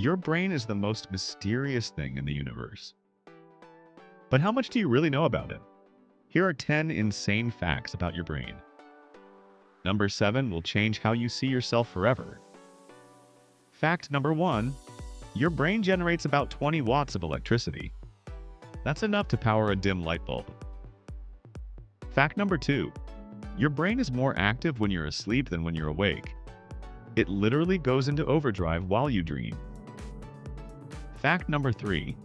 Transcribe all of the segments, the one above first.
Your brain is the most mysterious thing in the universe. But how much do you really know about it? Here are 10 insane facts about your brain. Number 7 will change how you see yourself forever. Fact number 1, your brain generates about 20 watts of electricity. That's enough to power a dim light bulb. Fact number 2, your brain is more active when you're asleep than when you're awake. It literally goes into overdrive while you dream. Fact number 3,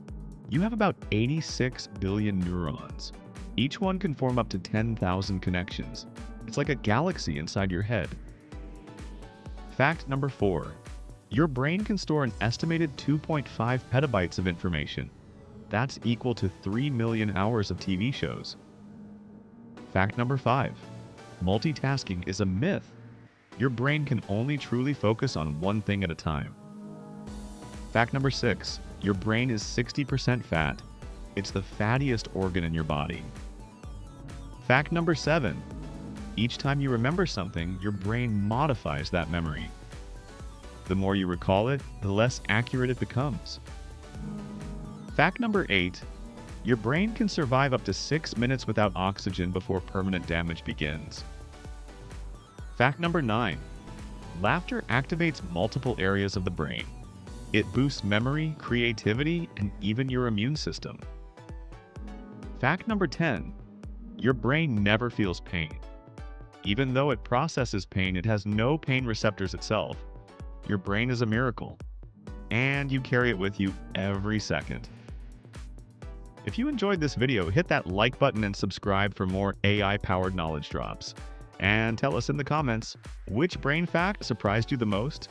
you have about 86 billion neurons. Each one can form up to 10,000 connections. It's like a galaxy inside your head. Fact number 4, your brain can store an estimated 2.5 petabytes of information. That's equal to 3 million hours of TV shows. Fact number 5, multitasking is a myth. Your brain can only truly focus on one thing at a time. Fact number 6, your brain is 60% fat. It's the fattiest organ in your body. Fact number 7, each time you remember something, your brain modifies that memory. The more you recall it, the less accurate it becomes. Fact number 8, your brain can survive up to 6 minutes without oxygen before permanent damage begins. Fact number 9, laughter activates multiple areas of the brain. It boosts memory, creativity, and even your immune system. Fact number 10, your brain never feels pain. Even though it processes pain, it has no pain receptors itself. Your brain is a miracle, and you carry it with you every second. If you enjoyed this video, hit that like button and subscribe for more AI-powered knowledge drops. And tell us in the comments, which brain fact surprised you the most?